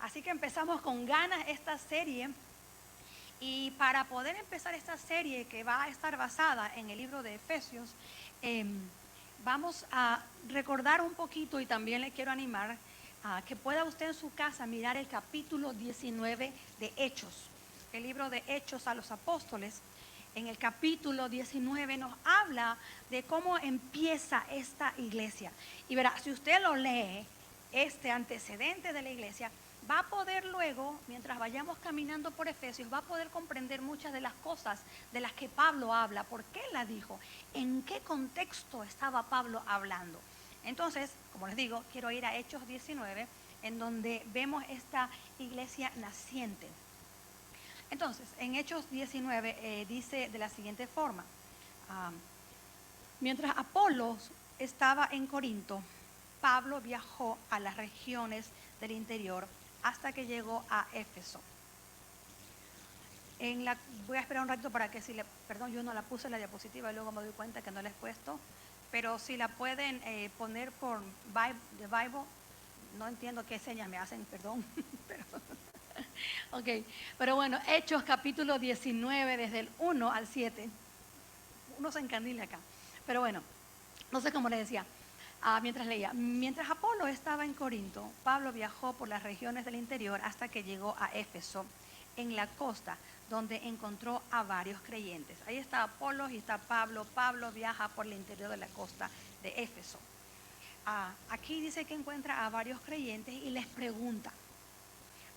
Así que empezamos con ganas esta serie. Y para poder empezar esta serie que va a estar basada en el libro de Efesios, vamos a recordar un poquito y también le quiero animar a que pueda usted en su casa mirar el capítulo 19 de Hechos, el libro de Hechos a los Apóstoles. En el capítulo 19 nos habla de cómo empieza esta iglesia. Y verá, si usted lo lee, este antecedente de la iglesia, va a poder luego, mientras vayamos caminando por Efesios, va a poder comprender muchas de las cosas de las que Pablo habla. ¿Por qué la dijo? ¿En qué contexto estaba Pablo hablando? Entonces, como les digo, quiero ir a Hechos 19, en donde vemos esta iglesia naciente. Entonces, en Hechos 19 dice de la siguiente forma: mientras Apolos estaba en Corinto, Pablo viajó a las regiones del interior hasta que llegó a Éfeso. Voy a esperar un rato para que perdón, yo no la puse en la diapositiva y luego me doy cuenta que no la he puesto, pero si la pueden poner por The Bible, no entiendo qué señas me hacen, perdón, pero ok, pero bueno, Hechos capítulo 19, desde el 1 al 7. Uno se encandila acá. Pero bueno, no sé cómo le decía. Mientras leía, mientras Apolo estaba en Corinto, Pablo viajó por las regiones del interior hasta que llegó a Éfeso, en la costa, donde encontró a varios creyentes. Ahí está Apolo y está Pablo. Pablo viaja por el interior de la costa de Éfeso. Aquí dice que encuentra a varios creyentes y les pregunta: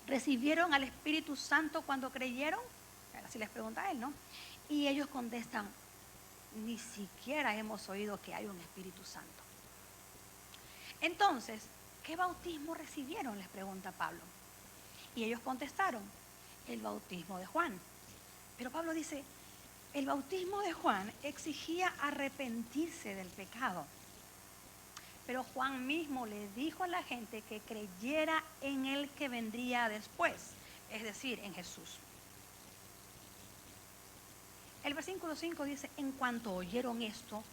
¿recibieron al Espíritu Santo cuando creyeron? Así les pregunta a él, ¿no? Y ellos contestan: ni siquiera hemos oído que hay un Espíritu Santo. Entonces, ¿qué bautismo recibieron?, les pregunta Pablo. Y ellos contestaron: el bautismo de Juan. Pero Pablo dice: el bautismo de Juan exigía arrepentirse del pecado. Pero Juan mismo le dijo a la gente que creyera en el que vendría después, es decir, en Jesús. El versículo 5 dice: en cuanto oyeron esto,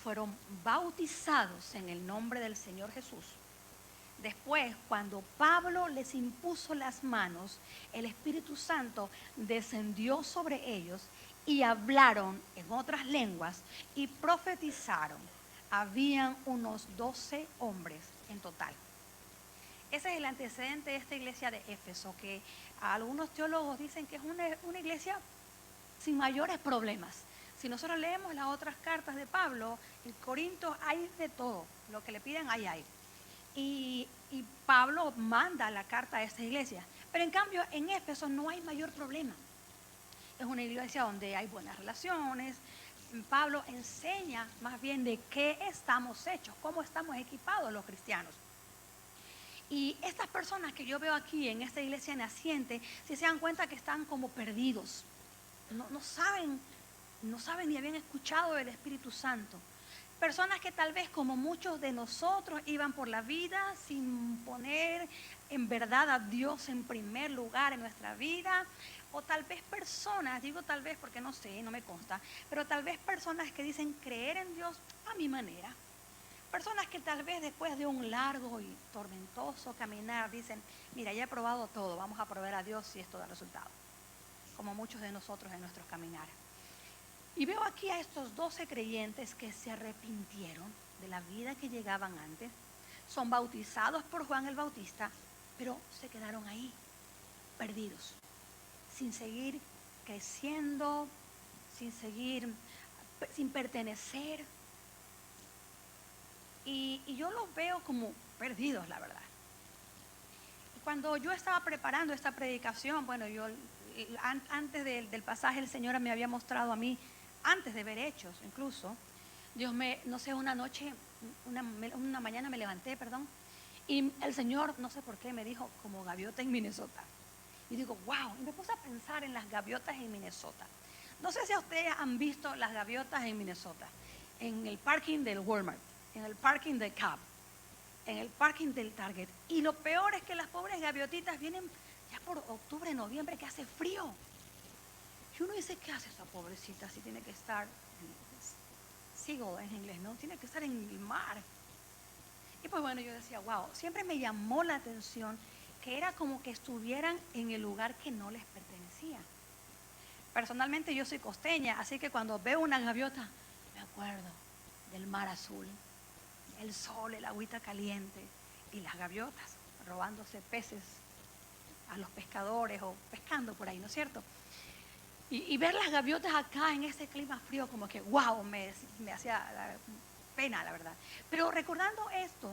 fueron bautizados en el nombre del Señor Jesús. Después, cuando Pablo les impuso las manos, el Espíritu Santo descendió sobre ellos y hablaron en otras lenguas y profetizaron. Habían unos 12 hombres en total. Ese es el antecedente de esta iglesia de Éfeso, que algunos teólogos dicen que es una iglesia sin mayores problemas. Si nosotros leemos las otras cartas de Pablo, en Corinto hay de todo, lo que le piden ahí hay. Y Pablo manda la carta a esta iglesia. Pero en cambio en Éfeso no hay mayor problema. Es una iglesia donde hay buenas relaciones. Pablo enseña más bien de qué estamos hechos, cómo estamos equipados los cristianos. Y estas personas que yo veo aquí en esta iglesia naciente, si se dan cuenta que están como perdidos. No saben ni habían escuchado del Espíritu Santo. Personas que tal vez, como muchos de nosotros, iban por la vida sin poner en verdad a Dios en primer lugar en nuestra vida. O tal vez personas, digo tal vez porque no sé, no me consta, pero tal vez personas que dicen creer en Dios a mi manera. Personas que tal vez después de un largo y tormentoso caminar dicen: mira, ya he probado todo, vamos a probar a Dios si esto da resultado. Como muchos de nosotros en nuestros caminares. Y veo aquí a estos 12 creyentes que se arrepintieron de la vida que llegaban antes. Son bautizados por Juan el Bautista, pero se quedaron ahí, perdidos, sin seguir creciendo, sin pertenecer. Y yo los veo como perdidos, la verdad. Cuando yo estaba preparando esta predicación, bueno, antes del pasaje el Señor me había mostrado a mí, antes de ver Hechos incluso, Dios no sé, una noche, una mañana me levanté, y el Señor, no sé por qué, me dijo como gaviota en Minnesota. Y digo, wow, y me puse a pensar en las gaviotas en Minnesota. No sé si ustedes han visto las gaviotas en Minnesota, en el parking del Walmart, en el parking del Cab, en el parking del Target. Y lo peor es que las pobres gaviotitas vienen ya por octubre, noviembre, que hace frío. Y uno dice: ¿qué hace esa pobrecita si tiene que estar, seagull en inglés, ¿no? Tiene que estar en el mar. Y pues bueno, yo decía, wow, siempre me llamó la atención que era como que estuvieran en el lugar que no les pertenecía. Personalmente yo soy costeña, así que cuando veo una gaviota, me acuerdo del mar azul, el sol, el agüita caliente y las gaviotas robándose peces a los pescadores o pescando por ahí, ¿no es cierto? Y ver las gaviotas acá en ese clima frío, como que wow, me hacía pena, la verdad. Pero recordando esto,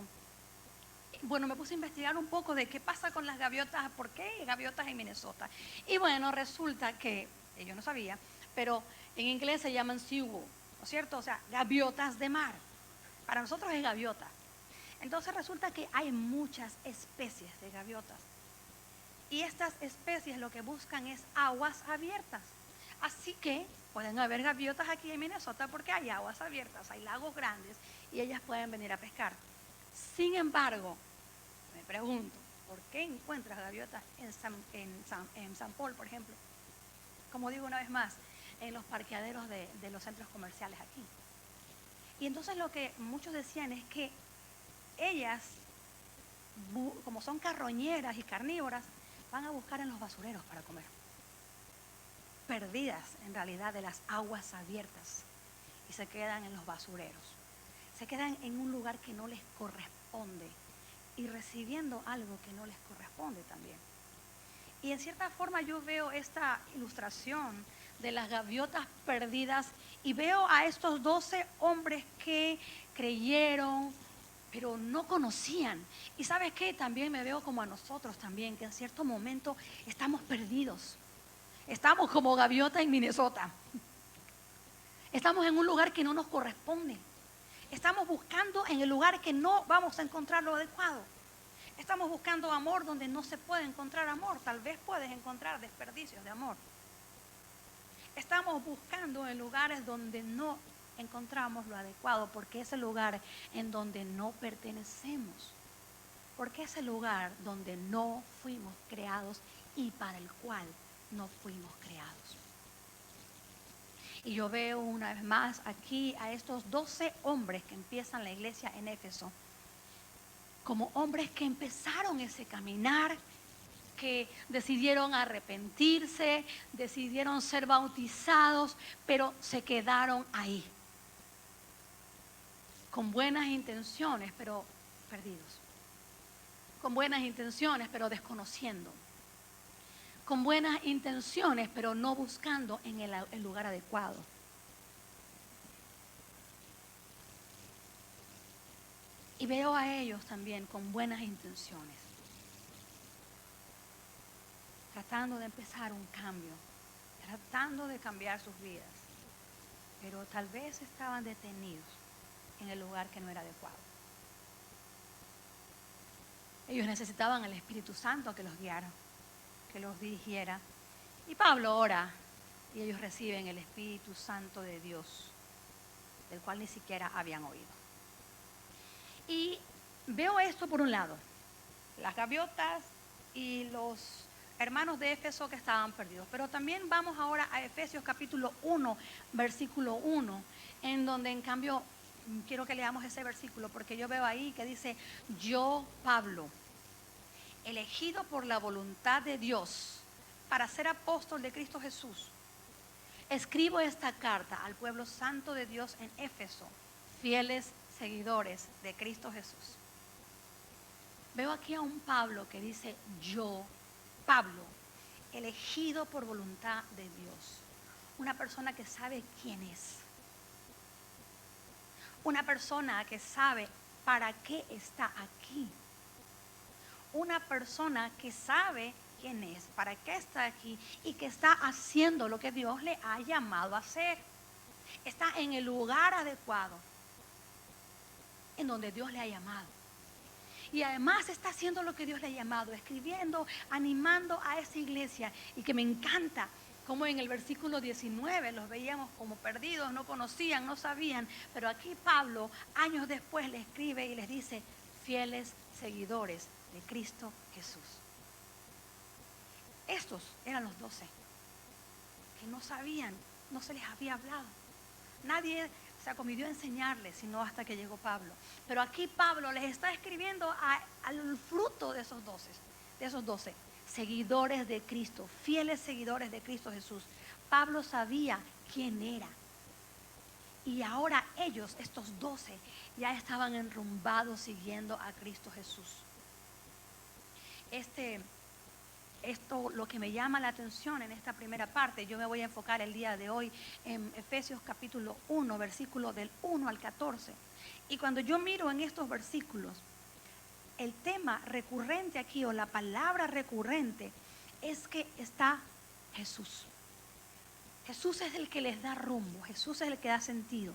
bueno, me puse a investigar un poco de qué pasa con las gaviotas, por qué hay gaviotas en Minnesota. Y bueno, resulta que, yo no sabía, pero en inglés se llaman seagull, ¿no es cierto? O sea, gaviotas de mar. Para nosotros es gaviota. Entonces resulta que hay muchas especies de gaviotas. Y estas especies lo que buscan es aguas abiertas. Así que pueden haber gaviotas aquí en Minnesota porque hay aguas abiertas, hay lagos grandes y ellas pueden venir a pescar. Sin embargo, me pregunto, ¿por qué encuentras gaviotas en San Paul, por ejemplo? Como digo una vez más, en los parqueaderos de los centros comerciales aquí. Y entonces lo que muchos decían es que ellas, como son carroñeras y carnívoras, van a buscar en los basureros para comer. Perdidas en realidad de las aguas abiertas y se quedan en los basureros. Se quedan en un lugar que no les corresponde y recibiendo algo que no les corresponde también. Y en cierta forma yo veo esta ilustración de las gaviotas perdidas y veo a estos 12 hombres que creyeron, pero no conocían. Y ¿sabes qué? También me veo como a nosotros también, que en cierto momento estamos perdidos. Estamos como gaviota en Minnesota. Estamos en un lugar que no nos corresponde. Estamos buscando en el lugar que no vamos a encontrar lo adecuado. Estamos buscando amor donde no se puede encontrar amor. Tal vez puedes encontrar desperdicios de amor. Estamos buscando en lugares donde no encontramos lo adecuado, porque es el lugar en donde no pertenecemos. Porque es el lugar donde no fuimos creados y para el cual no fuimos creados. Y yo veo una vez más aquí a estos 12 hombres que empiezan la iglesia en Éfeso, como hombres que empezaron ese caminar, que decidieron arrepentirse, decidieron ser bautizados, pero se quedaron ahí, con buenas intenciones, pero perdidos, con buenas intenciones, pero desconociendo, con buenas intenciones, pero no buscando en el lugar adecuado. Y veo a ellos también con buenas intenciones, tratando de empezar un cambio, tratando de cambiar sus vidas, pero tal vez estaban detenidos en el lugar que no era adecuado. Ellos necesitaban al Espíritu Santo que los guiara, que los dirigiera. Y Pablo ora y ellos reciben el Espíritu Santo de Dios, del cual ni siquiera habían oído. Y veo esto por un lado, las gaviotas y los hermanos de Éfeso que estaban perdidos. Pero también vamos ahora a Efesios capítulo 1, versículo 1, en donde en cambio quiero que leamos ese versículo porque yo veo ahí que dice: yo, Pablo, elegido por la voluntad de Dios para ser apóstol de Cristo Jesús, escribo esta carta al pueblo santo de Dios en Éfeso, fieles seguidores de Cristo Jesús. Veo aquí a un Pablo que dice: yo, Pablo, elegido por voluntad de Dios. Una persona que sabe quién es. Una persona que sabe para qué está aquí. Una persona que sabe quién es, para qué está aquí y que está haciendo lo que Dios le ha llamado a hacer. Está en el lugar adecuado, en donde Dios le ha llamado. Y además está haciendo lo que Dios le ha llamado, escribiendo, animando a esa iglesia. Y que me encanta, como en el versículo 19 los veíamos como perdidos, no conocían, no sabían. Pero aquí Pablo, años después, le escribe y les dice: fieles seguidores de Cristo Jesús. Estos eran los 12 que no sabían, no se les había hablado. Nadie se acomidió a enseñarles, sino hasta que llegó Pablo. Pero aquí Pablo les está escribiendo al fruto de esos 12, de esos 12, seguidores de Cristo, fieles seguidores de Cristo Jesús. Pablo sabía quién era. Y ahora ellos, estos 12, ya estaban enrumbados siguiendo a Cristo Jesús. Esto lo que me llama la atención en esta primera parte, yo me voy a enfocar el día de hoy en Efesios capítulo 1, versículo del 1 al 14. Y cuando yo miro en estos versículos, el tema recurrente aquí, o la palabra recurrente, es que está Jesús. Jesús es el que les da rumbo, Jesús es el que da sentido.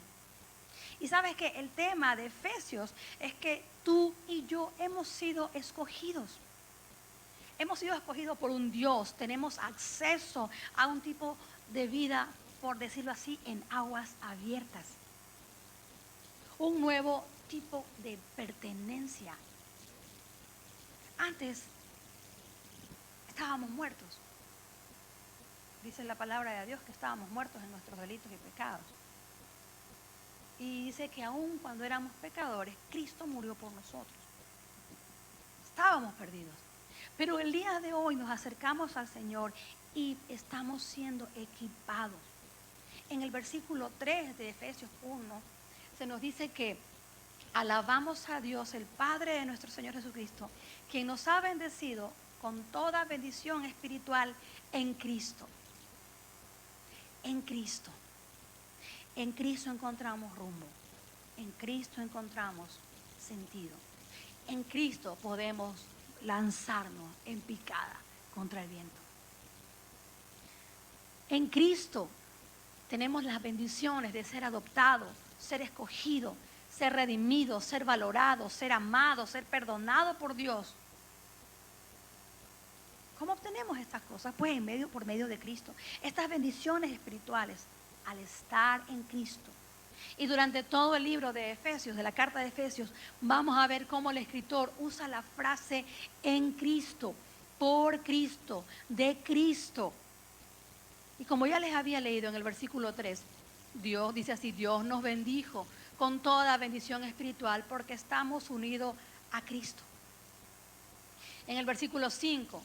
Y sabes que el tema de Efesios es que tú y yo hemos sido escogidos. Hemos sido escogidos por un Dios, tenemos acceso a un tipo de vida, por decirlo así, en aguas abiertas. Un nuevo tipo de pertenencia. Antes estábamos muertos. Dice la palabra de Dios que estábamos muertos en nuestros delitos y pecados. Y dice que aún cuando éramos pecadores, Cristo murió por nosotros. Estábamos perdidos. Pero el día de hoy nos acercamos al Señor y estamos siendo equipados. En el versículo 3 de Efesios 1 se nos dice que alabamos a Dios, el Padre de nuestro Señor Jesucristo, quien nos ha bendecido con toda bendición espiritual en Cristo. En Cristo. En Cristo encontramos rumbo. En Cristo encontramos sentido. En Cristo podemos lanzarnos en picada contra el viento. En Cristo tenemos las bendiciones de ser adoptado, ser escogido, ser redimido, ser valorado, ser amado, ser perdonado por Dios. ¿Cómo obtenemos estas cosas? Pues por medio de Cristo. Estas bendiciones espirituales al estar en Cristo. Y durante todo el libro de Efesios, de la carta de Efesios, vamos a ver cómo el escritor usa la frase en Cristo, por Cristo, de Cristo. Y como ya les había leído en el versículo 3, Dios dice así: Dios nos bendijo con toda bendición espiritual porque estamos unidos a Cristo. En el versículo 5,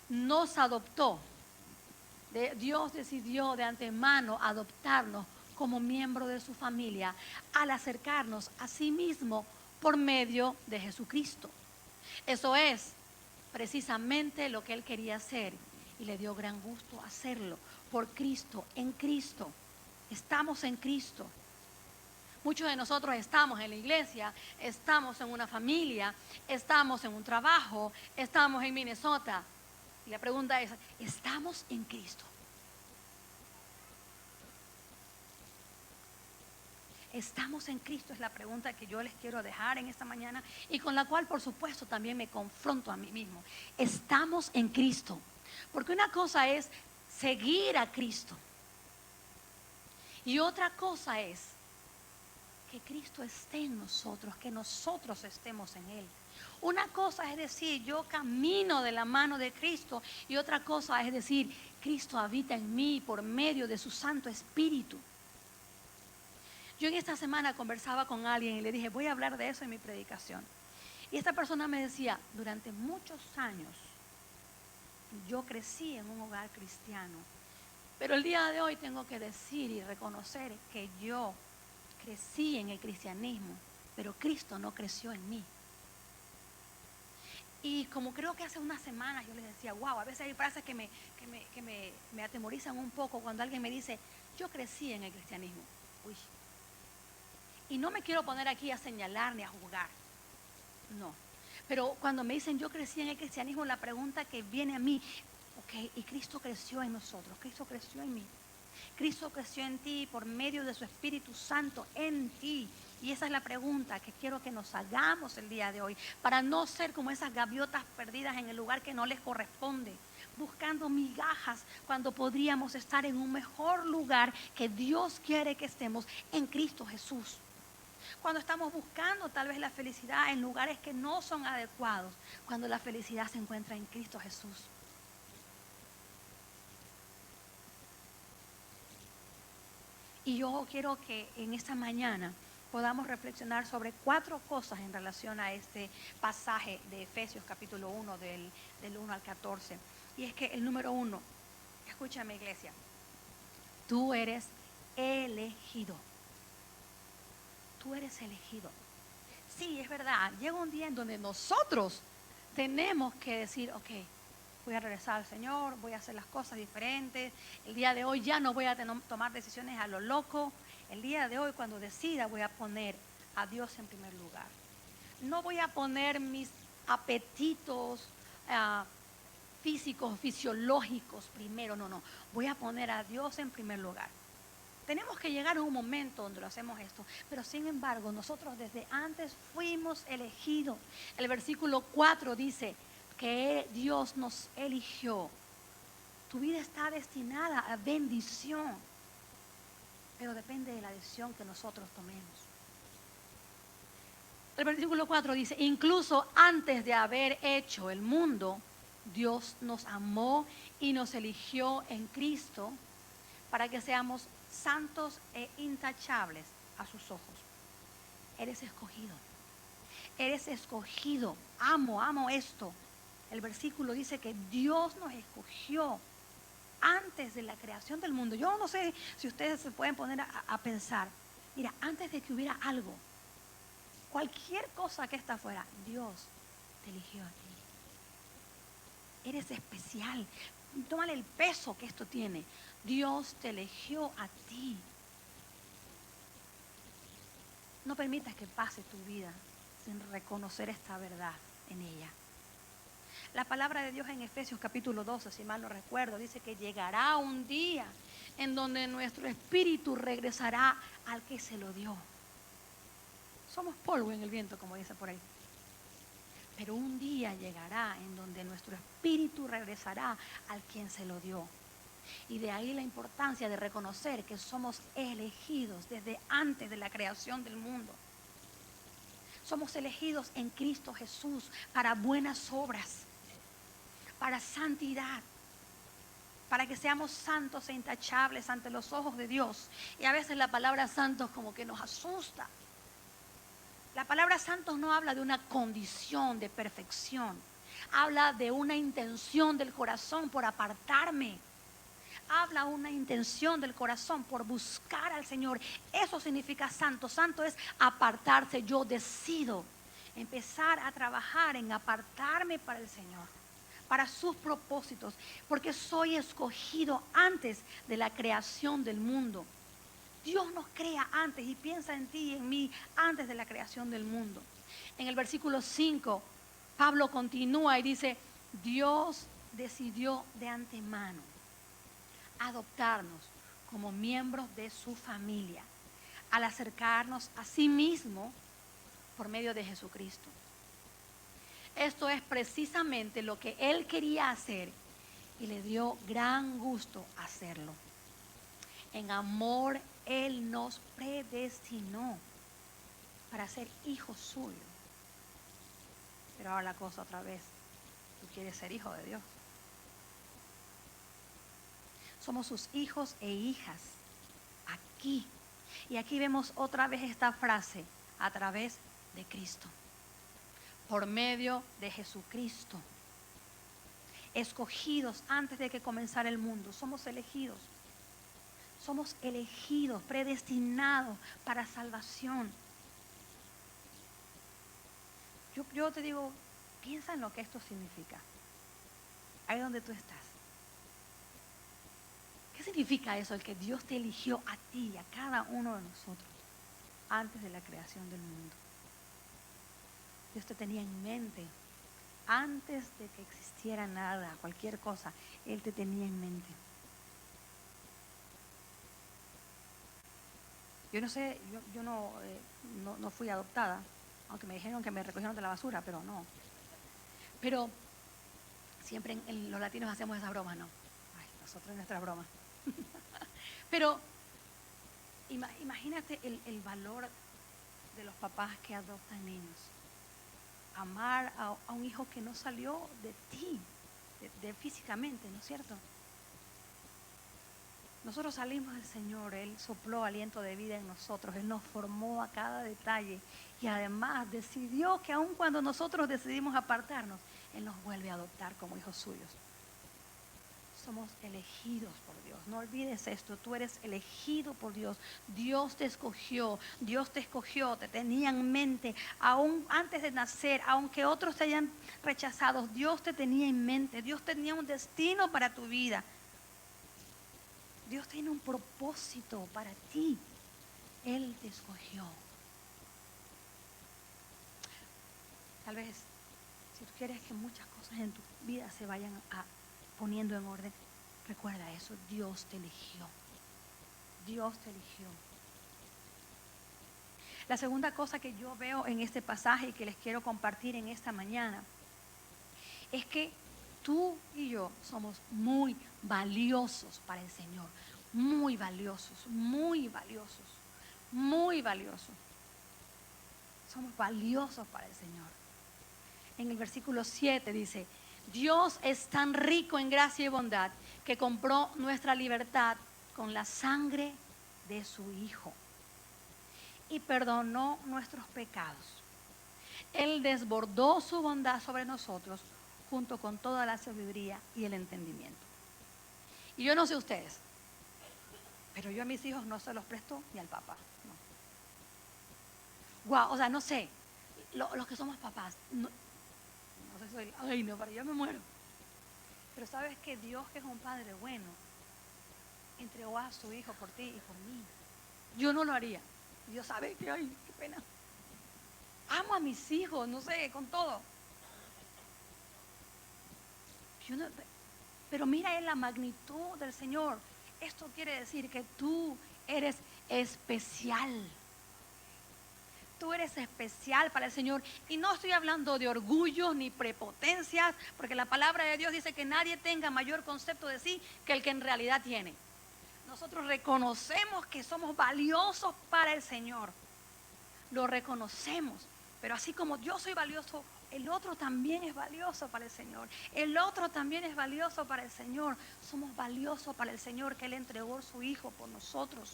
nos adoptó. Dios decidió de antemano adoptarnos como miembro de su familia al acercarnos a sí mismo por medio de Jesucristo. Eso es precisamente lo que Él quería hacer y le dio gran gusto hacerlo por Cristo, en Cristo. Estamos en Cristo. Muchos de nosotros estamos en la iglesia, estamos en una familia, estamos en un trabajo, estamos en Minnesota. Y la pregunta es, ¿estamos en Cristo? ¿Estamos en Cristo? Es la pregunta que yo les quiero dejar en esta mañana y con la cual, por supuesto, también me confronto a mí mismo. ¿Estamos en Cristo? Porque una cosa es seguir a Cristo y otra cosa es que Cristo esté en nosotros, que nosotros estemos en Él. Una cosa es decir, yo camino de la mano de Cristo, y otra cosa es decir, Cristo habita en mí por medio de su Santo Espíritu. Yo en esta semana conversaba con alguien y le dije, voy a hablar de eso en mi predicación. Y esta persona me decía, durante muchos años yo crecí en un hogar cristiano, pero el día de hoy tengo que decir y reconocer que yo crecí en el cristianismo, pero Cristo no creció en mí. Y como creo que hace unas semanas yo les decía, wow, a veces hay frases que me atemorizan un poco cuando alguien me dice, yo crecí en el cristianismo. Uy. Y no me quiero poner aquí a señalar ni a juzgar, no. Pero cuando me dicen yo crecí en el cristianismo, la pregunta que viene a mí, ok, y Cristo creció en nosotros, Cristo creció en mí. Cristo creció en ti por medio de su Espíritu Santo en ti. Y esa es la pregunta que quiero que nos hagamos el día de hoy, para no ser como esas gaviotas perdidas en el lugar que no les corresponde, buscando migajas cuando podríamos estar en un mejor lugar que Dios quiere que estemos, en Cristo Jesús. Cuando estamos buscando tal vez la felicidad en lugares que no son adecuados, cuando la felicidad se encuentra en Cristo Jesús. Y yo quiero que en esta mañana podamos reflexionar sobre 4 cosas en relación a este pasaje de Efesios capítulo 1 del 1 al 14. Y es que el número 1, escúchame iglesia, tú eres elegido. Tú eres elegido. Sí, es verdad, llega un día en donde nosotros tenemos que decir, ok, voy a regresar al Señor, voy a hacer las cosas diferentes. El día de hoy ya no voy a tomar decisiones a lo loco. El día de hoy, cuando decida, voy a poner a Dios en primer lugar. No voy a poner mis apetitos físicos, fisiológicos primero, no. Voy a poner a Dios en primer lugar. Tenemos que llegar a un momento donde lo hacemos esto, pero sin embargo nosotros desde antes fuimos elegidos. El versículo 4 dice que Dios nos eligió. Tu vida está destinada a bendición, pero depende de la decisión que nosotros tomemos. El versículo 4 dice, incluso antes de haber hecho el mundo, Dios nos amó y nos eligió en Cristo para que seamos santos e intachables a sus ojos. Eres escogido. Eres escogido. Amo esto. El versículo dice que Dios nos escogió antes de la creación del mundo. Yo no sé si ustedes se pueden poner a pensar. Mira, antes de que hubiera algo, cualquier cosa que está afuera, Dios te eligió a ti. Eres especial. Tómale el peso que esto tiene. Dios te eligió a ti. No permitas que pase tu vida sin reconocer esta verdad en ella. La palabra de Dios en Efesios capítulo 12, si mal no recuerdo, dice que llegará un día en donde nuestro espíritu regresará al que se lo dio. Somos polvo en el viento, como dice por ahí. Pero un día llegará en donde nuestro espíritu regresará al quien se lo dio. Y de ahí la importancia de reconocer que somos elegidos desde antes de la creación del mundo. Somos elegidos en Cristo Jesús para buenas obras, para santidad, para que seamos santos e intachables ante los ojos de Dios. Y a veces la palabra santos como que nos asusta. La palabra santos no habla de una condición de perfección, habla de una intención del corazón por apartarme. Habla una intención del corazón por buscar al Señor. Eso significa santo. Santo es apartarse. Yo decido empezar a trabajar en apartarme para el Señor, para sus propósitos, porque soy escogido antes de la creación del mundo. Dios nos crea antes y piensa en ti y en mí antes de la creación del mundo. En el versículo 5, Pablo continúa y dice, Dios decidió de antemano adoptarnos como miembros de su familia, al acercarnos a sí mismo por medio de Jesucristo. Esto es precisamente lo que Él quería hacer y le dio gran gusto hacerlo. En amor, Él nos predestinó para ser hijos suyos. Pero ahora la cosa otra vez, tú quieres ser hijo de Dios. Somos sus hijos e hijas aquí. Y aquí vemos otra vez esta frase, a través de Cristo, por medio de Jesucristo. Escogidos antes de que comenzara el mundo, somos elegidos. Somos elegidos, predestinados para salvación. Yo te digo, piensa en lo que esto significa. Ahí donde tú estás. ¿Qué significa eso? El que Dios te eligió a ti y a cada uno de nosotros antes de la creación del mundo. Dios te tenía en mente. Antes de que existiera nada, cualquier cosa, Él te tenía en mente. Yo no sé, yo no fui adoptada, aunque me dijeron que me recogieron de la basura, pero no. Pero siempre en los latinos hacemos esas bromas, ¿no? Ay, nosotros en nuestras bromas. Pero imagínate el valor de los papás que adoptan niños. Amar a un hijo que no salió de ti, de físicamente, ¿no es cierto? Nosotros salimos del Señor, Él sopló aliento de vida en nosotros, Él nos formó a cada detalle y además decidió que aun cuando nosotros decidimos apartarnos, Él nos vuelve a adoptar como hijos suyos. Somos elegidos por Dios. No olvides esto, tú eres elegido por Dios. Dios te escogió, te tenía en mente, aún antes de nacer, aunque otros te hayan rechazado, Dios te tenía en mente, Dios tenía un destino para tu vida. Dios tiene un propósito para ti. Él te escogió. Tal vez, si tú quieres que muchas cosas en tu vida se vayan poniendo en orden, recuerda eso, Dios te eligió. Dios te eligió. La segunda cosa que yo veo en este pasaje y que les quiero compartir en esta mañana es que tú y yo somos muy valiosos para el Señor. Muy valiosos, muy valiosos, muy valiosos. Somos valiosos para el Señor. En el versículo 7 dice, Dios es tan rico en gracia y bondad que compró nuestra libertad con la sangre de su Hijo y perdonó nuestros pecados. Él desbordó su bondad sobre nosotros junto con toda la sabiduría y el entendimiento. Y yo no sé ustedes, pero yo a mis hijos no se los presto ni al papá. No. Wow, o sea, no sé, los que somos papás, no sé, ay no, pero yo me muero. Pero sabes que Dios, que es un Padre bueno, entregó a su Hijo por ti y por mí. Yo no lo haría. Dios sabe que, ay, qué pena. Amo a mis hijos, no sé, con todo. No, pero mira en la magnitud del Señor. Esto quiere decir que tú eres especial. Tú eres especial para el Señor. Y no estoy hablando de orgullo ni prepotencias, porque la palabra de Dios dice que nadie tenga mayor concepto de sí que el que en realidad tiene. Nosotros reconocemos que somos valiosos para el Señor. Lo reconocemos. Pero así como yo soy valioso, el otro también es valioso para el Señor. El otro también es valioso para el Señor. Somos valiosos para el Señor, que Él entregó a su Hijo por nosotros.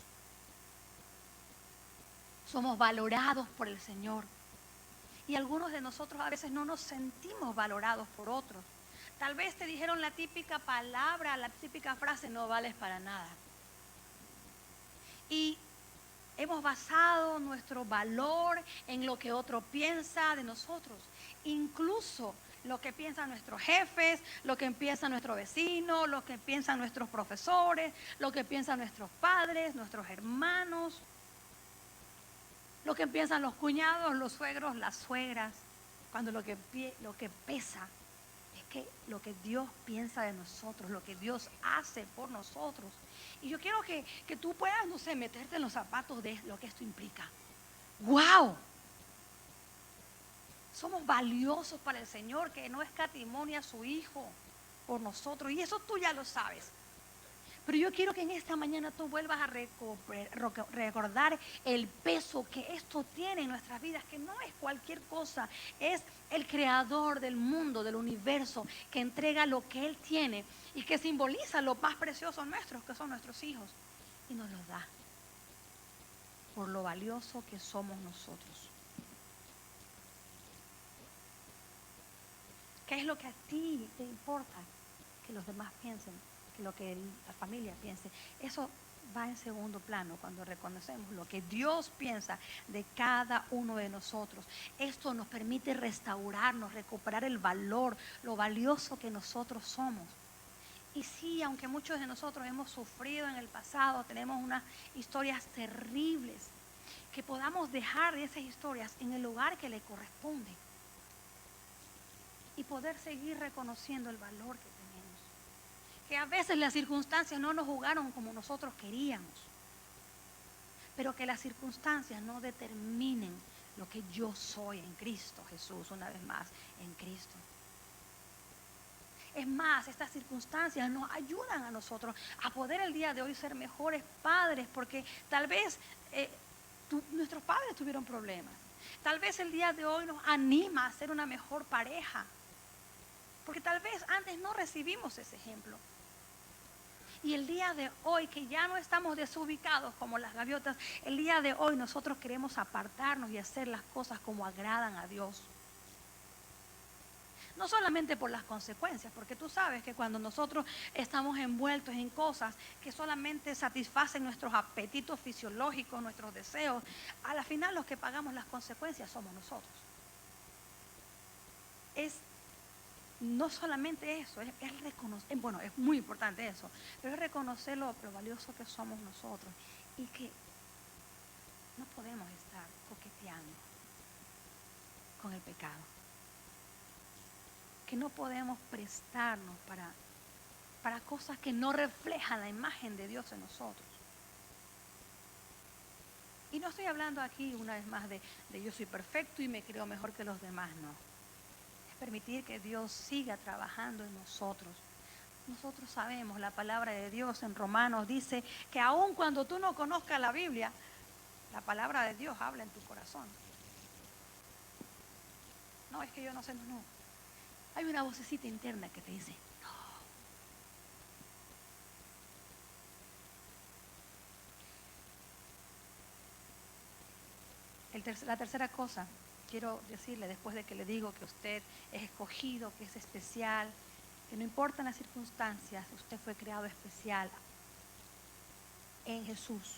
Somos valorados por el Señor. Y algunos de nosotros a veces no nos sentimos valorados por otros. Tal vez te dijeron la típica palabra, la típica frase, no vales para nada. Y hemos basado nuestro valor en lo que otro piensa de nosotros. Incluso lo que piensan nuestros jefes, lo que piensa nuestro vecino, lo que piensan nuestros profesores, lo que piensan nuestros padres, nuestros hermanos, lo que piensan los cuñados, los suegros, las suegras. Cuando lo que pesa es que lo que Dios piensa de nosotros, lo que Dios hace por nosotros. Y yo quiero que tú puedas, no sé, meterte en los zapatos de lo que esto implica. ¡Wow! Somos valiosos para el Señor, que no escatimó a su Hijo por nosotros. Y eso tú ya lo sabes. Pero yo quiero que en esta mañana tú vuelvas a recordar el peso que esto tiene en nuestras vidas, que no es cualquier cosa, es el creador del mundo, del universo, que entrega lo que Él tiene y que simboliza lo más precioso nuestros, que son nuestros hijos, y nos los da por lo valioso que somos nosotros. ¿Qué es lo que a ti te importa que los demás piensen? Lo que la familia piense, eso va en segundo plano cuando reconocemos lo que Dios piensa de cada uno de nosotros. Esto nos permite restaurarnos, recuperar el valor, lo valioso que nosotros somos. Y sí, aunque muchos de nosotros hemos sufrido en el pasado, tenemos unas historias terribles, que podamos dejar esas historias en el lugar que le corresponde y poder seguir reconociendo el valor que tenemos. Que a veces las circunstancias no nos jugaron como nosotros queríamos, pero que las circunstancias no determinen lo que yo soy en Cristo Jesús, una vez más, en Cristo. Es más, estas circunstancias nos ayudan a nosotros a poder el día de hoy ser mejores padres, porque tal vez nuestros padres tuvieron problemas. Tal vez el día de hoy nos anima a ser una mejor pareja, porque tal vez antes no recibimos ese ejemplo. Y el día de hoy, que ya no estamos desubicados como las gaviotas, el día de hoy nosotros queremos apartarnos y hacer las cosas como agradan a Dios. No solamente por las consecuencias, porque tú sabes que cuando nosotros estamos envueltos en cosas que solamente satisfacen nuestros apetitos fisiológicos, nuestros deseos, a la final los que pagamos las consecuencias somos nosotros. Es no solamente eso, es reconocer, bueno, es muy importante eso, pero es reconocer lo valioso que somos nosotros y que no podemos estar coqueteando con el pecado. Que no podemos prestarnos para cosas que no reflejan la imagen de Dios en nosotros. Y no estoy hablando aquí una vez más de yo soy perfecto y me creo mejor que los demás, no. Es permitir que Dios siga trabajando en nosotros. Nosotros sabemos, la palabra de Dios en Romanos dice que aun cuando tú no conozcas la Biblia, la palabra de Dios habla en tu corazón. No, es que yo no sé, no. Hay una vocecita interna que te dice, no. La tercera cosa, quiero decirle, después de que le digo que usted es escogido, que es especial, que no importan las circunstancias, usted fue creado especial en Jesús.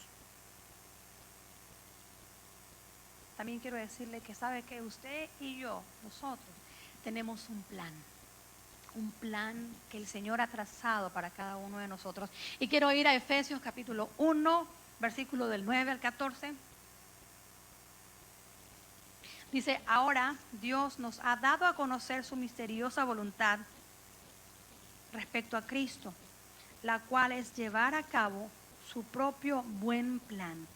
También quiero decirle que sabe que usted y yo, nosotros, tenemos un plan que el Señor ha trazado para cada uno de nosotros. Y quiero ir a Efesios capítulo 1, versículo del 9 al 14. Dice, ahora Dios nos ha dado a conocer su misteriosa voluntad respecto a Cristo, la cual es llevar a cabo su propio buen plan.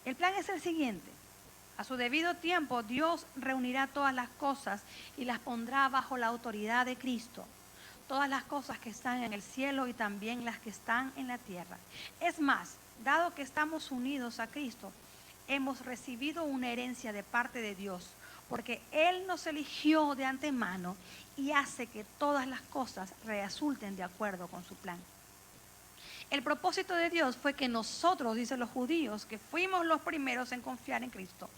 El plan es el siguiente. A su debido tiempo, Dios reunirá todas las cosas y las pondrá bajo la autoridad de Cristo. Todas las cosas que están en el cielo y también las que están en la tierra. Es más, dado que estamos unidos a Cristo, hemos recibido una herencia de parte de Dios, porque Él nos eligió de antemano y hace que todas las cosas resulten de acuerdo con su plan. El propósito de Dios fue que nosotros, dicen los judíos, que fuimos los primeros en confiar en Cristo,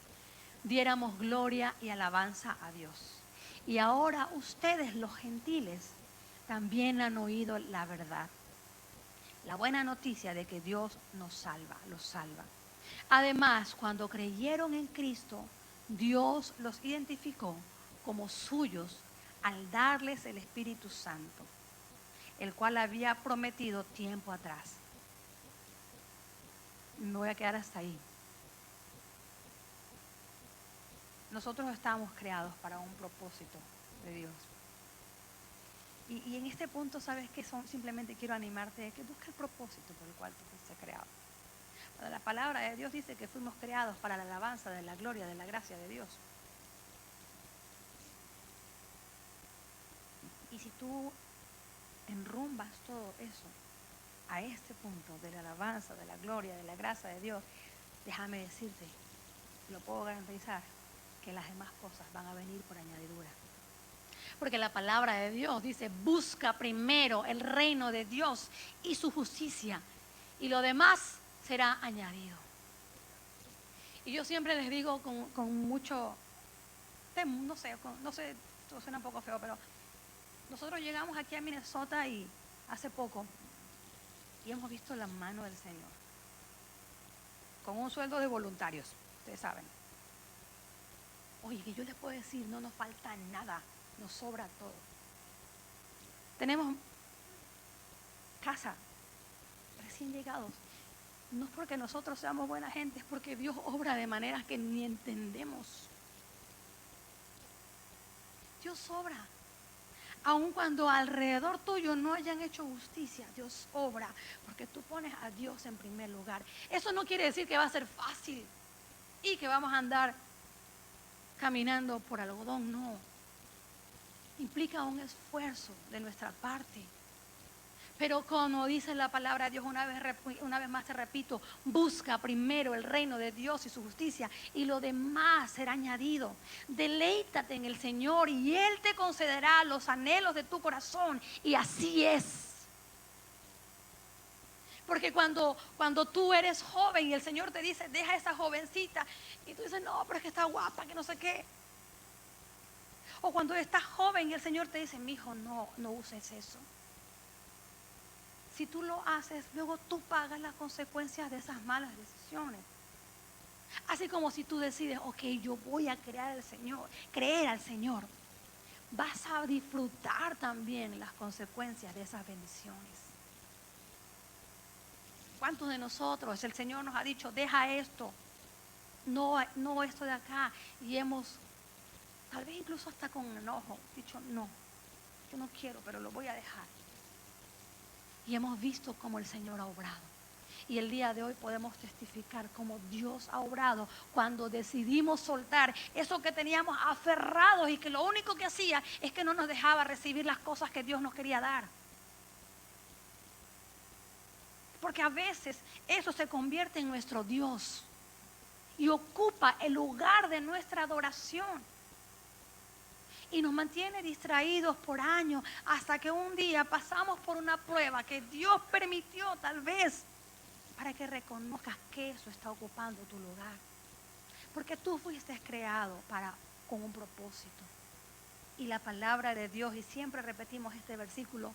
diéramos gloria y alabanza a Dios. Y ahora ustedes, los gentiles, también han oído la verdad. La buena noticia de que Dios nos salva, los salva. Además, cuando creyeron en Cristo, Dios los identificó como suyos al darles el Espíritu Santo, el cual había prometido tiempo atrás. Me voy a quedar hasta ahí. Nosotros estamos creados para un propósito de Dios. Y en este punto, ¿sabes qué? Simplemente quiero animarte a que busques el propósito por el cual tú fuiste creado. Bueno, la palabra de Dios dice que fuimos creados para la alabanza de la gloria, de la gracia de Dios. Y si tú enrumbas todo eso a este punto de la alabanza, de la gloria, de la gracia de Dios, déjame decirte, lo puedo garantizar, que las demás cosas van a venir por añadidura. Porque la palabra de Dios dice, busca primero el reino de Dios y su justicia, y lo demás será añadido. Y yo siempre les digo con mucho, no sé, esto suena un poco feo, pero nosotros llegamos aquí a Minnesota y hace poco, y hemos visto la mano del Señor, con un sueldo de voluntarios, ustedes saben. Oye, que yo les puedo decir, no nos falta nada, nos sobra todo. Tenemos casa, recién llegados. No es porque nosotros seamos buena gente, es porque Dios obra de maneras que ni entendemos. Dios obra. Aun cuando alrededor tuyo no hayan hecho justicia, Dios obra, porque tú pones a Dios en primer lugar. Eso no quiere decir que va a ser fácil y que vamos a andar caminando por algodón, no. Implica un esfuerzo de nuestra parte. Pero como dice la palabra de Dios, una vez más te repito, busca primero el reino de Dios y su justicia y lo demás será añadido. Deleítate en el Señor y Él te concederá los anhelos de tu corazón, y así es. Porque cuando tú eres joven y el Señor te dice, deja a esa jovencita, y tú dices, no, pero es que está guapa, que no sé qué. O cuando estás joven y el Señor te dice, mijo, no uses eso. Si tú lo haces, luego tú pagas las consecuencias de esas malas decisiones. Así como si tú decides, ok, yo voy a creer al Señor, vas a disfrutar también las consecuencias de esas bendiciones. ¿Cuántos de nosotros el Señor nos ha dicho, deja esto, no esto de acá? Y hemos, tal vez incluso hasta con enojo, dicho, no, yo no quiero, pero lo voy a dejar. Y hemos visto cómo el Señor ha obrado. Y el día de hoy podemos testificar cómo Dios ha obrado cuando decidimos soltar eso que teníamos aferrados y que lo único que hacía es que no nos dejaba recibir las cosas que Dios nos quería dar. Porque a veces eso se convierte en nuestro Dios y ocupa el lugar de nuestra adoración. Y nos mantiene distraídos por años hasta que un día pasamos por una prueba que Dios permitió tal vez para que reconozcas que eso está ocupando tu lugar. Porque tú fuiste creado con un propósito. Y la palabra de Dios, y siempre repetimos este versículo,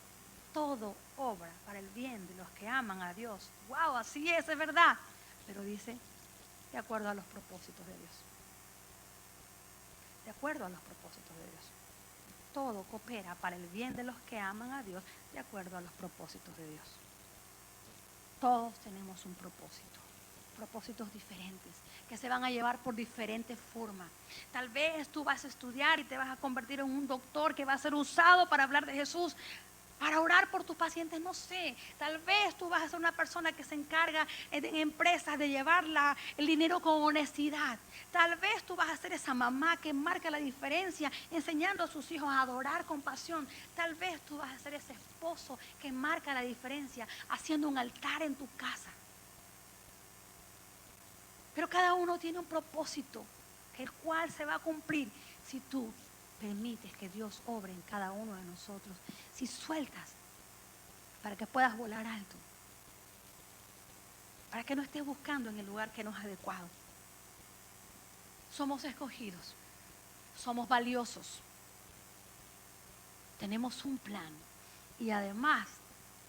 todo obra para el bien de los que aman a Dios. ¡Wow! Así es verdad. Pero dice, de acuerdo a los propósitos de Dios. De acuerdo a los propósitos de Dios. Todo coopera para el bien de los que aman a Dios, de acuerdo a los propósitos de Dios. Todos tenemos un propósito, propósitos diferentes, que se van a llevar por diferentes formas. Tal vez tú vas a estudiar y te vas a convertir en un doctor que va a ser usado para hablar de Jesús, para orar por tus pacientes, no sé. Tal vez tú vas a ser una persona que se encarga en empresas de llevar el dinero con honestidad. Tal vez tú vas a ser esa mamá que marca la diferencia enseñando a sus hijos a adorar con pasión. Tal vez tú vas a ser ese esposo que marca la diferencia haciendo un altar en tu casa. Pero cada uno tiene un propósito, el cual se va a cumplir si tú permites que Dios obre en cada uno de nosotros. Si sueltas para que puedas volar alto, para que no estés buscando en el lugar que no es adecuado. Somos escogidos, somos valiosos, tenemos un plan y además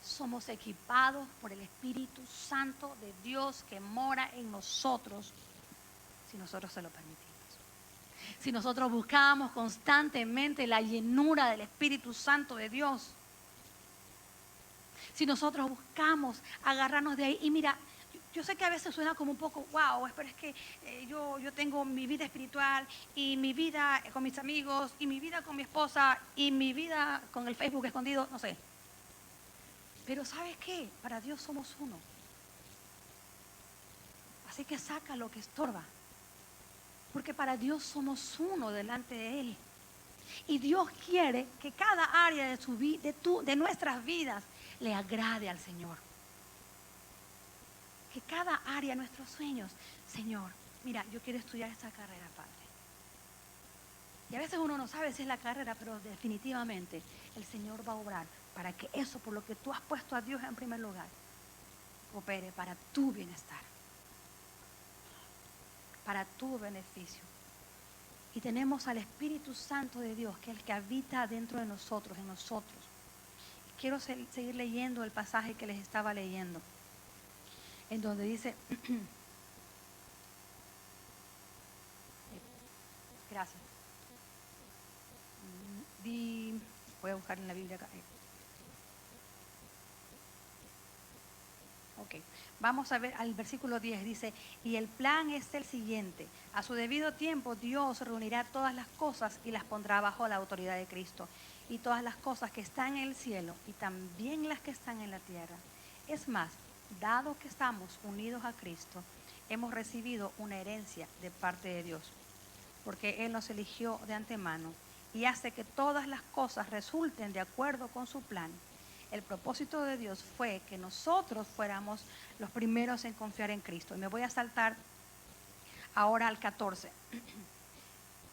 somos equipados por el Espíritu Santo de Dios que mora en nosotros si nosotros se lo permitimos. Si nosotros buscamos constantemente la llenura del Espíritu Santo de Dios. Si nosotros buscamos agarrarnos de ahí. Y mira, yo sé que a veces suena como un poco, wow, pero es que yo tengo mi vida espiritual y mi vida con mis amigos y mi vida con mi esposa y mi vida con el Facebook escondido, no sé. Pero ¿sabes qué? Para Dios somos uno. Así que saca lo que estorba. Porque para Dios somos uno delante de Él. Y Dios quiere que cada área de nuestras vidas le agrade al Señor. Que cada área de nuestros sueños, Señor, mira, yo quiero estudiar esta carrera, Padre. Y a veces uno no sabe si es la carrera, pero definitivamente el Señor va a obrar para que eso, por lo que tú has puesto a Dios en primer lugar, opere para tu bienestar, para tu beneficio. Y tenemos al Espíritu Santo de Dios, que es el que habita dentro de nosotros, en nosotros. Quiero seguir leyendo el pasaje que les estaba leyendo, en donde dice, gracias, voy a buscar en la Biblia acá. Ok, vamos a ver al versículo 10, dice, y el plan es el siguiente, a su debido tiempo Dios reunirá todas las cosas y las pondrá bajo la autoridad de Cristo, y todas las cosas que están en el cielo y también las que están en la tierra. Es más, dado que estamos unidos a Cristo, hemos recibido una herencia de parte de Dios, porque Él nos eligió de antemano y hace que todas las cosas resulten de acuerdo con su plan. El propósito de Dios fue que nosotros fuéramos los primeros en confiar en Cristo. Y me voy a saltar ahora al 14.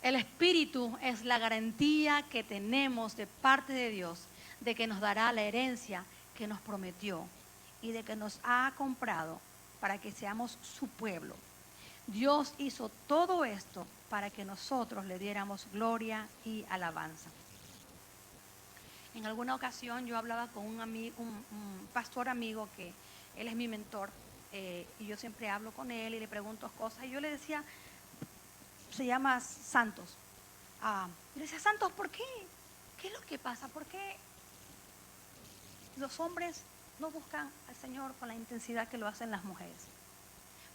El Espíritu es la garantía que tenemos de parte de Dios de que nos dará la herencia que nos prometió y de que nos ha comprado para que seamos su pueblo. Dios hizo todo esto para que nosotros le diéramos gloria y alabanza. En alguna ocasión yo hablaba con un pastor amigo que él es mi mentor, y yo siempre hablo con él y le pregunto cosas, y yo le decía, se llama Santos. Yo le decía, Santos, ¿por qué? ¿Qué es lo que pasa? ¿Por qué los hombres no buscan al Señor con la intensidad que lo hacen las mujeres?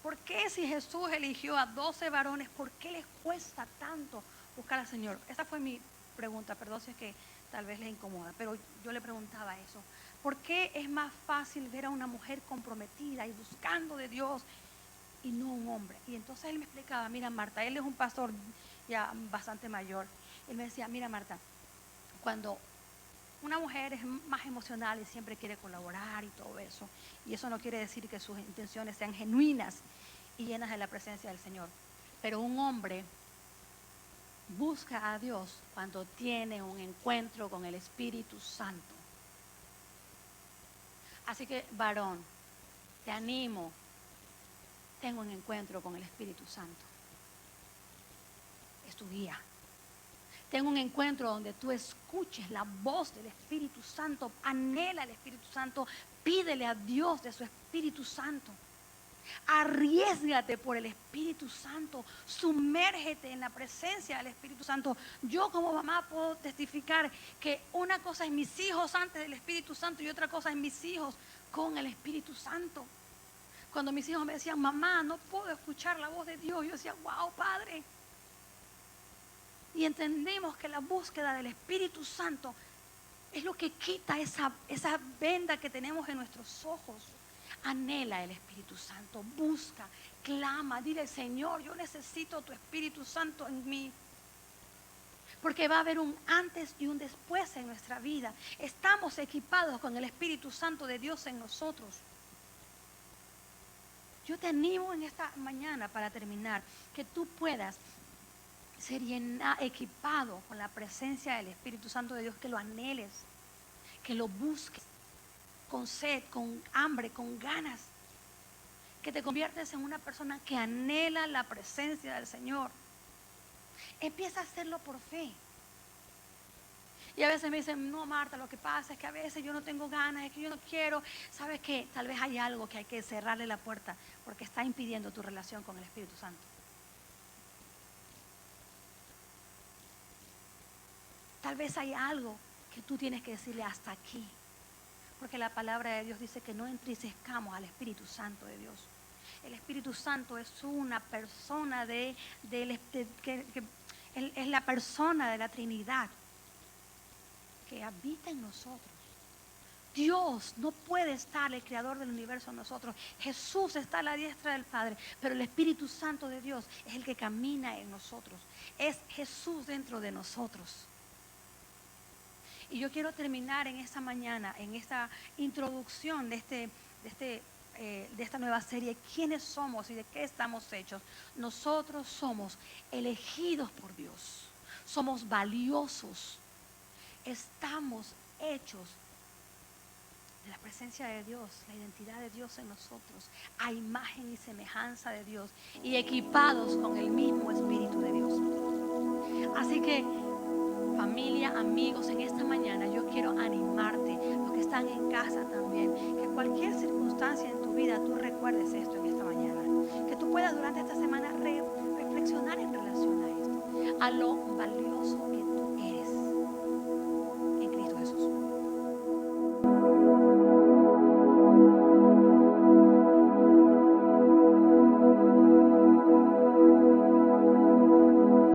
¿Por qué si Jesús eligió a 12 varones, por qué les cuesta tanto buscar al Señor? Esa fue mi pregunta, perdón si es que tal vez les incomoda, pero yo le preguntaba eso. ¿Por qué es más fácil ver a una mujer comprometida y buscando de Dios y no un hombre? Y entonces él me explicaba, mira Marta, él es un pastor ya bastante mayor. Él me decía, mira Marta, cuando una mujer es más emocional y siempre quiere colaborar y todo eso, y eso no quiere decir que sus intenciones sean genuinas y llenas de la presencia del Señor, pero un hombre busca a Dios cuando tiene un encuentro con el Espíritu Santo. Así que, varón, te animo, tengo un encuentro con el Espíritu Santo. Es tu guía. Tengo un encuentro donde tú escuches la voz del Espíritu Santo, anhela al Espíritu Santo, pídele a Dios de su Espíritu Santo. Arriésgate por el Espíritu Santo, sumérgete en la presencia del Espíritu Santo. Yo como mamá puedo testificar que una cosa es mis hijos antes del Espíritu Santo y otra cosa es mis hijos con el Espíritu Santo. Cuando mis hijos me decían, mamá, no puedo escuchar la voz de Dios, yo decía, wow, Padre. Y entendemos que la búsqueda del Espíritu Santo es lo que quita esa venda que tenemos en nuestros ojos. Anhela el Espíritu Santo, busca, clama, dile, Señor, yo necesito tu Espíritu Santo en mí. Porque va a haber un antes y un después en nuestra vida. Estamos equipados con el Espíritu Santo de Dios en nosotros. Yo te animo en esta mañana, para terminar, que tú puedas ser equipado con la presencia del Espíritu Santo de Dios, que lo anheles, que lo busques con sed, con hambre, con ganas, que te conviertes en una persona que anhela la presencia del Señor. Empieza a hacerlo por fe. Y a veces me dicen, no Marta, lo que pasa es que a veces yo no tengo ganas, es que yo no quiero. ¿Sabes qué? Tal vez hay algo que hay que cerrarle la puerta porque está impidiendo tu relación con el Espíritu Santo. Tal vez hay algo que tú tienes que decirle hasta aquí. Porque la palabra de Dios dice que no entristezcamos al Espíritu Santo de Dios. El Espíritu Santo es una persona es la persona de la Trinidad que habita en nosotros. Dios no puede estar, el creador del universo, en nosotros. Jesús está a la diestra del Padre, pero el Espíritu Santo de Dios es el que camina en nosotros. Es Jesús dentro de nosotros. Y yo quiero terminar en esta mañana, en esta introducción de esta nueva serie, quiénes somos y de qué estamos hechos. Nosotros somos elegidos por Dios, somos valiosos, estamos hechos de la presencia de Dios, la identidad de Dios en nosotros, a imagen y semejanza de Dios y equipados con el mismo Espíritu de Dios. Así que, familia, amigos, en esta mañana yo quiero animarte, los que están en casa también, que cualquier circunstancia en tu vida tú recuerdes esto en esta mañana, que tú puedas durante esta semana reflexionar en relación a esto, a lo valioso que tú